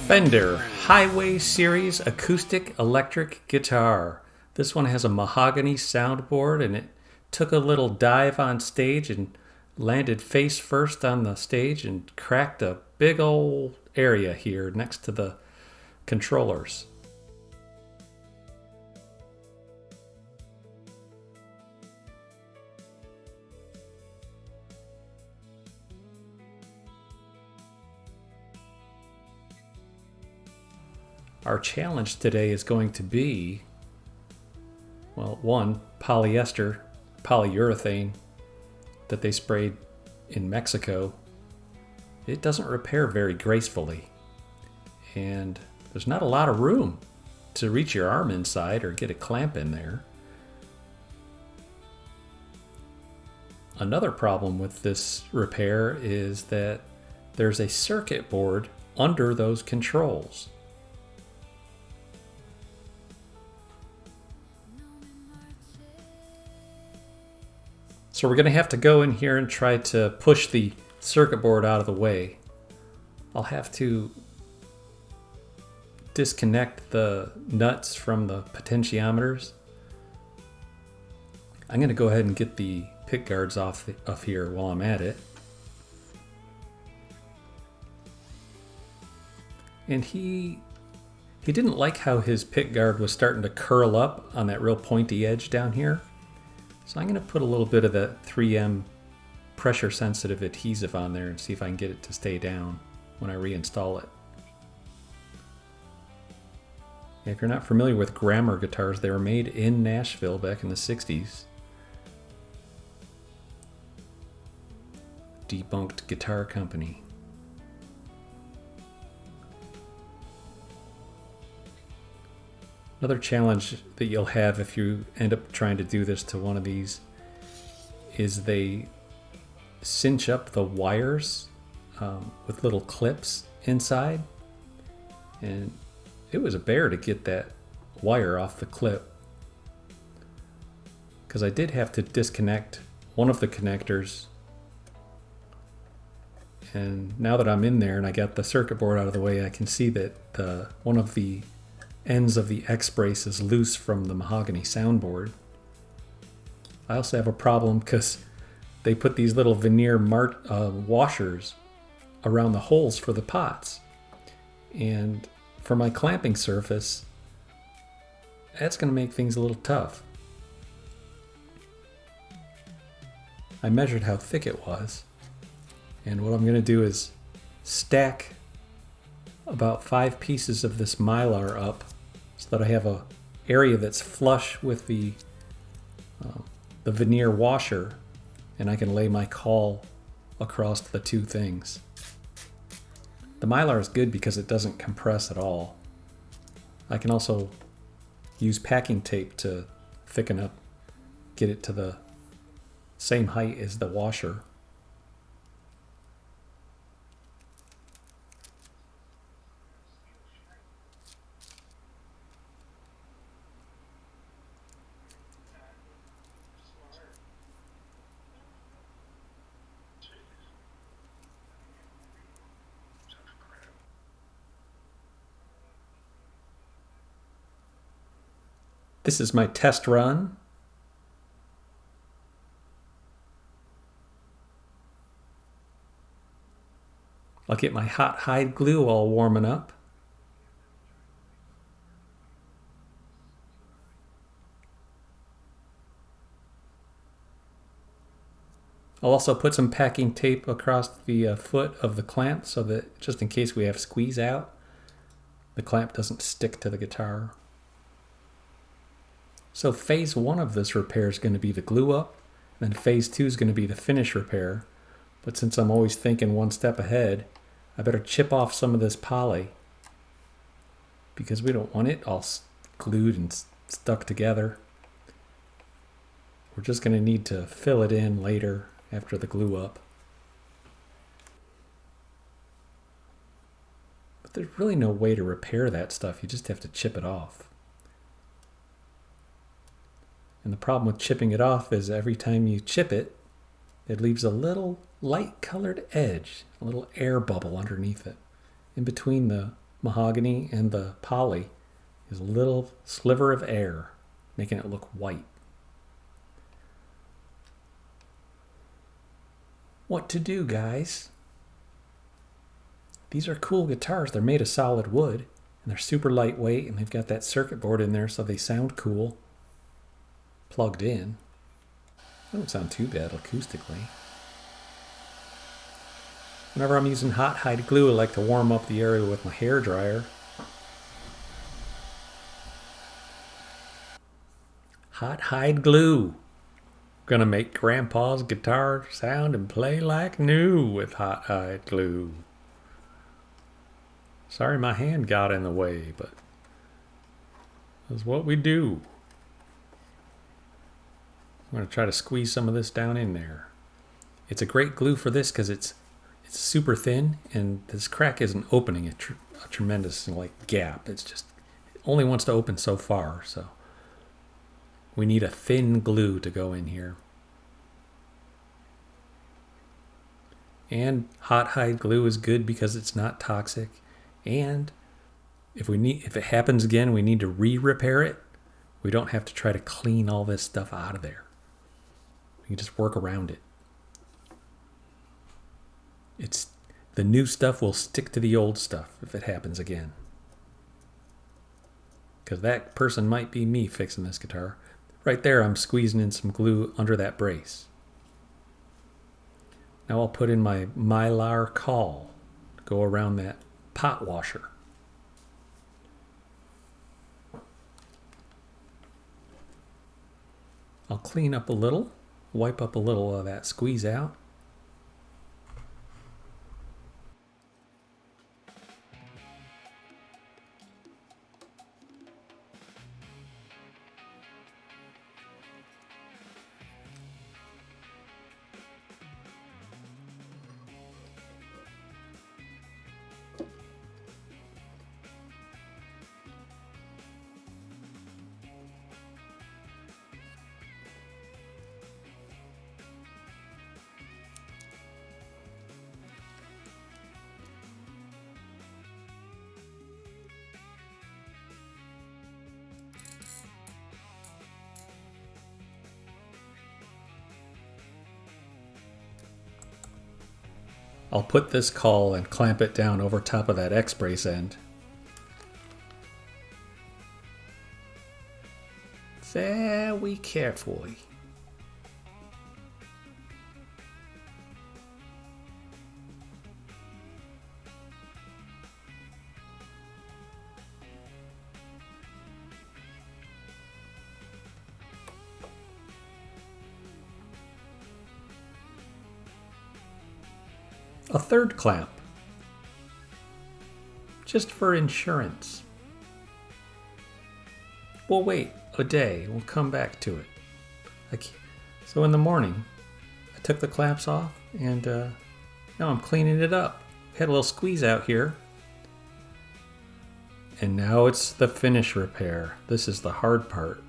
Fender Highway Series acoustic electric guitar. This one has a Mahogany soundboard, and it took a little dive on stage and landed face first on the stage and cracked a big old area here next to the controllers. Our challenge today is going to be, well, one, polyurethane that they sprayed in Mexico. It doesn't repair very gracefully, and there's not a lot of room to reach your arm inside or get a clamp in there. Another problem with this repair is that there's a circuit board under those controls. So we're going to have to go in here and try to push the circuit board out of the way. I'll have to disconnect the nuts from the potentiometers. I'm going to go ahead and get the pick guards off here while I'm at it. And he didn't like how his pick guard was starting to curl up on that real pointy edge down here. So I'm going to put a little bit of that 3M pressure sensitive adhesive on there and see if I can get it to stay down when I reinstall it. If you're not familiar with Grammar guitars, they were made in Nashville back in the 60s. Debunked guitar company. Another challenge that you'll have if you end up trying to do this to one of these is they cinch up the wires with little clips inside, and it was a bear to get that wire off the clip, because I did have to disconnect one of the connectors. And now that I'm in there and I got the circuit board out of the way, I can see that one of the ends of the X-brace is loose from the Mahogany soundboard. I also have a problem because they put these little veneer washers around the holes for the pots. And for my clamping surface, that's going to make things a little tough. I measured how thick it was, and what I'm going to do is stack about 5 pieces of this Mylar up so that I have a area that's flush with the veneer washer, and I can lay my caul across the two things. The Mylar is good because it doesn't compress at all. I can also use packing tape to thicken up, get it to the same height as the washer. This is my test run. I'll get my hot hide glue all warming up. I'll also put some packing tape across the foot of the clamp so that just in case we have squeeze out, the clamp doesn't stick to the guitar. So phase 1 of this repair is going to be the glue up, and then phase 2 is going to be the finish repair. But since I'm always thinking one step ahead, I better chip off some of this poly, because we don't want it all glued and stuck together. We're just going to need to fill it in later after the glue up. But there's really no way to repair that stuff. You just have to chip it off. And the problem with chipping it off is every time you chip it, it leaves a little light colored edge, a little air bubble underneath it, in between the mahogany and the poly is a little sliver of air, making it look white. What to do, guys? These are cool guitars. They're made of solid wood, and they're super lightweight, and they've got that circuit board in there so they sound cool plugged in. They don't sound too bad acoustically. Whenever I'm using hot hide glue, I like to warm up the area with my hair dryer. Hot hide glue. Gonna make Grandpa's guitar sound and play like new with hot hide glue. Sorry my hand got in the way, but that's what we do. I'm gonna try to squeeze some of this down in there. It's a great glue for this because it's super thin, and this crack isn't opening a tremendous gap. It's just, it only wants to open so far, so we need a thin glue to go in here. And hot hide glue is good because it's not toxic. And if it happens again, we need to re-repair it. We don't have to try to clean all this stuff out of there. We can just work around it. The new stuff will stick to the old stuff if it happens again. Because that person might be me fixing this guitar. Right there, I'm squeezing in some glue under that brace. Now I'll put in my Mylar caul to go around that pot washer. I'll clean up a little, wipe up a little of that squeeze out. I'll put this caul and clamp it down over top of that X-brace end. Very carefully. A third clamp, just for insurance. We'll wait a day, we'll come back to it. So in the morning, I took the clamps off, and now I'm cleaning it up. Had a little squeeze out here. And now it's the finish repair. This is the hard part.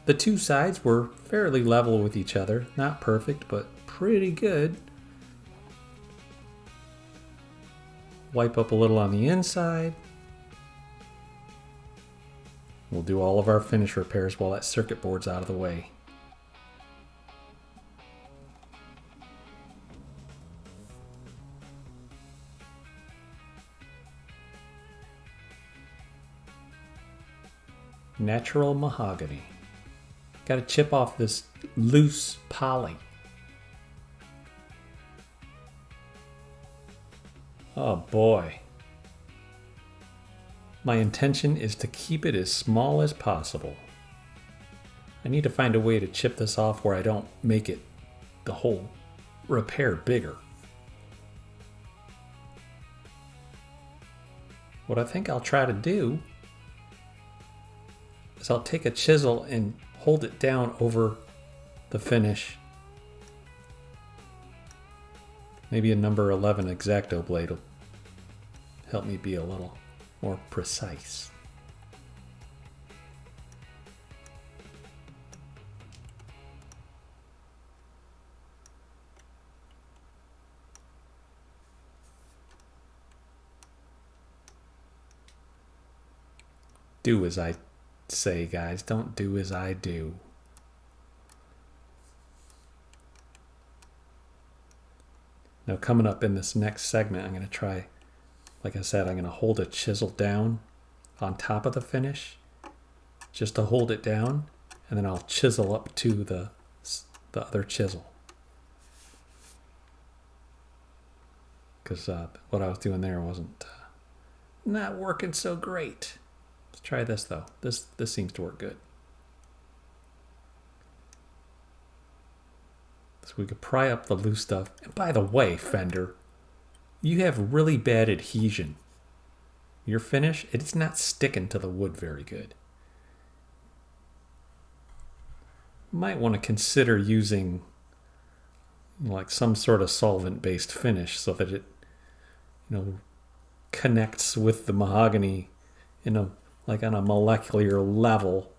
The two sides were fairly level with each other, not perfect, but pretty good. Wipe up a little on the inside. We'll do all of our finish repairs while that circuit board's out of the way. Natural mahogany. Got to chip off this loose poly. Oh boy. My intention is to keep it as small as possible. I need to find a way to chip this off where I don't make it the whole repair bigger. What I think I'll try to do is I'll take a chisel and hold it down over the finish. Maybe a number 11 X-Acto blade will help me be a little more precise. do as I say, guys. Don't do as I do. Now coming up in this next segment, I'm going to try, like I said, I'm going to hold a chisel down on top of the finish just to hold it down, and then I'll chisel up to the other chisel. Because what I was doing there wasn't not working so great. Let's try this though. This seems to work good. So we could pry up the loose stuff. And by the way, Fender, you have really bad adhesion. Your finish, it's not sticking to the wood very good. You might want to consider using like some sort of solvent-based finish so that it, connects with the mahogany in a like on a molecular level,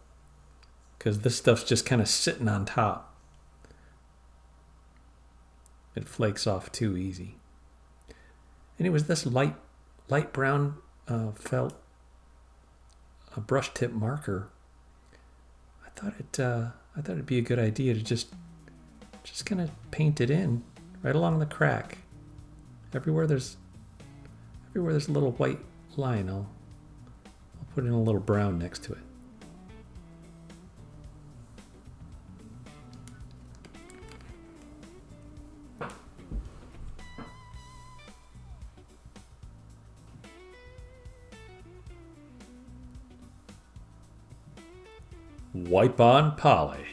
because this stuff's just kind of sitting on top. It flakes off too easy. And it was this light brown felt brush tip marker. I thought it'd be a good idea to just kind of paint it in right along the crack. Everywhere there's a little white line, I'll put in a little brown next to it. Wipe on poly.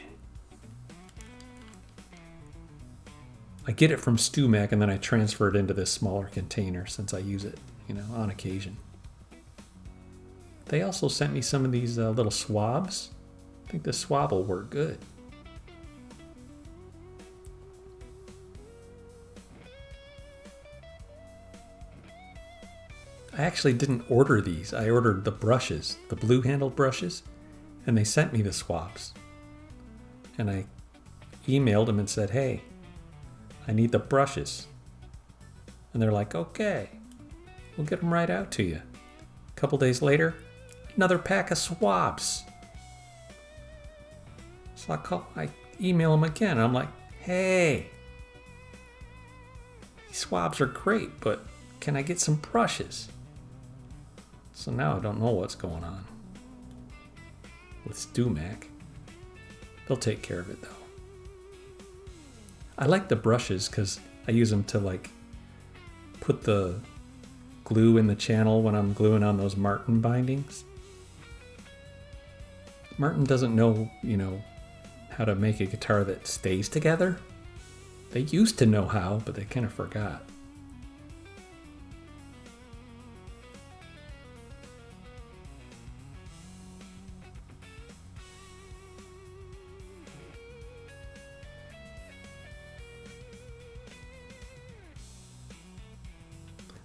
I get it from StewMac and then I transfer it into this smaller container since I use it, on occasion. They also sent me some of these little swabs. I think this swab will work good. I actually didn't order these. I ordered the brushes, the blue handled brushes, and they sent me the swabs. And I emailed them and said, hey, I need the brushes. And they're like, okay, we'll get them right out to you. A couple days later, another pack of swabs. So I email them again. And I'm like, hey, these swabs are great, but can I get some brushes? So now I don't know what's going on with StewMac. They'll take care of it though. I like the brushes because I use them to put the glue in the channel when I'm gluing on those Martin bindings. Martin doesn't know, how to make a guitar that stays together. They used to know how, but they kind of forgot.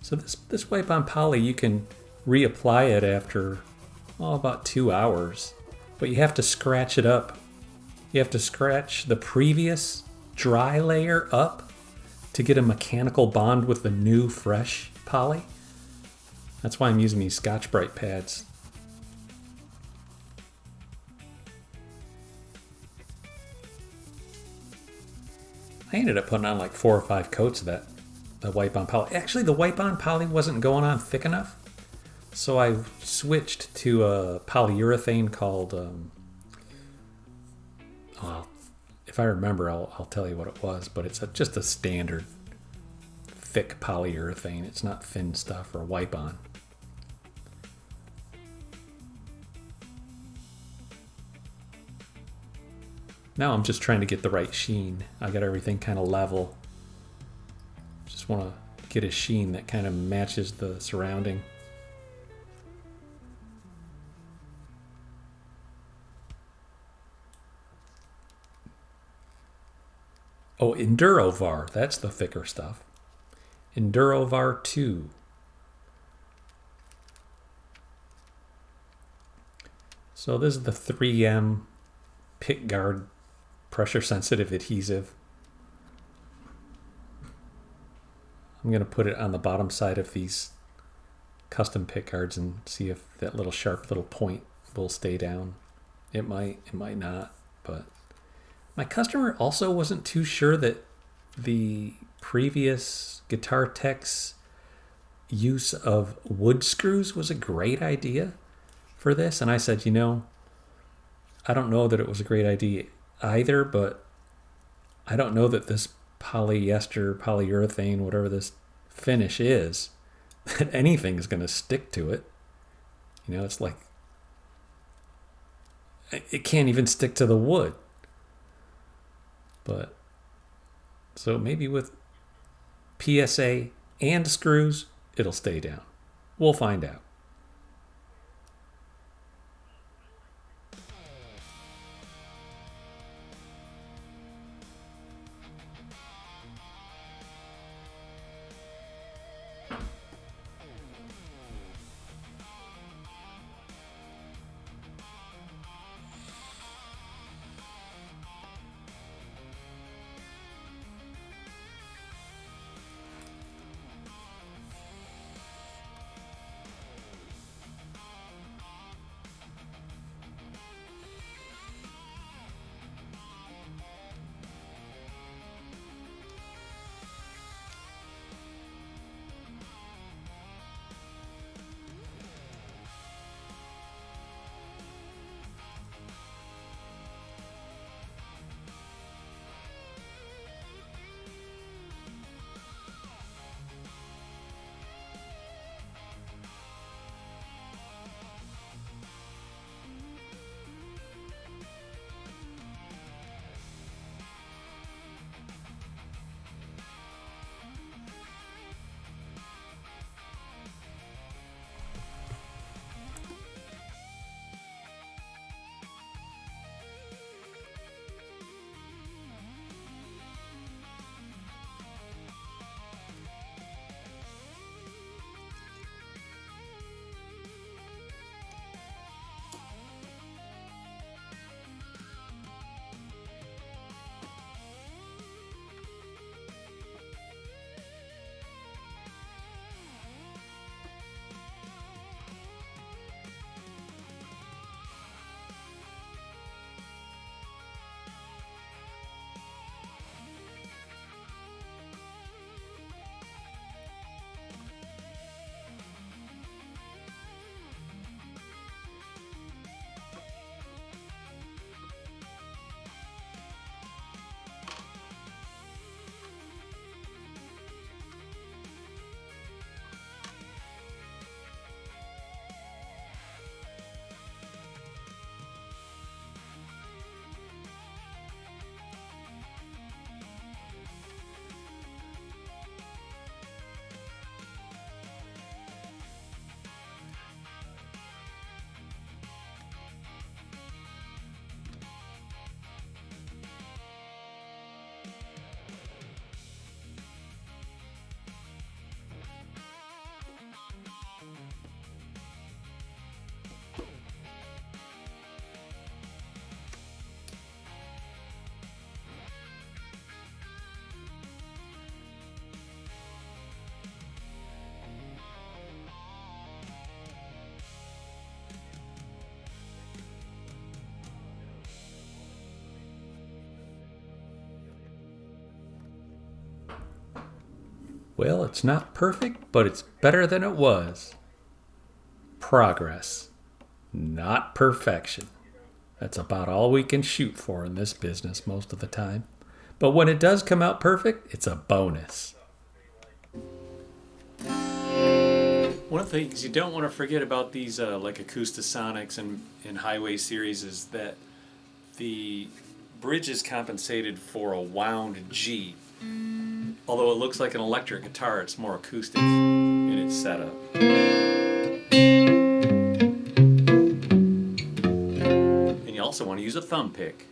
So this wipe on poly, you can reapply it after about 2 hours, but you have to scratch it up. You have to scratch the previous dry layer up to get a mechanical bond with the new fresh poly. That's why I'm using these Scotch-Brite pads. I ended up putting on like 4 or 5 coats of the wipe on poly. Actually, the wipe on poly wasn't going on thick enough, so I switched to a polyurethane called, if I remember, I'll tell you what it was, but it's just a standard thick polyurethane. It's not thin stuff or wipe on. Now I'm just trying to get the right sheen. I got everything kind of level. Just want to get a sheen that kind of matches the surrounding. Oh, Endurovar, that's the thicker stuff. Endurovar 2. So this is the 3M pickguard pressure sensitive adhesive. I'm going to put it on the bottom side of these custom pickguards and see if that little sharp little point will stay down. It might not, but my customer also wasn't too sure that the previous Guitar Tech's use of wood screws was a great idea for this. And I said, I don't know that it was a great idea either, but I don't know that this polyester, polyurethane, whatever this finish is, that anything is going to stick to it. It's like, it can't even stick to the wood. But, so maybe with PSA and screws, it'll stay down. We'll find out. Well, it's not perfect, but it's better than it was. Progress, not perfection. That's about all we can shoot for in this business most of the time. But when it does come out perfect, it's a bonus. One of the things you don't want to forget about these like Acoustasonics and Highway series is that the bridge is compensated for a wound G. Although it looks like an electric guitar, it's more acoustic in its setup. And you also want to use a thumb pick.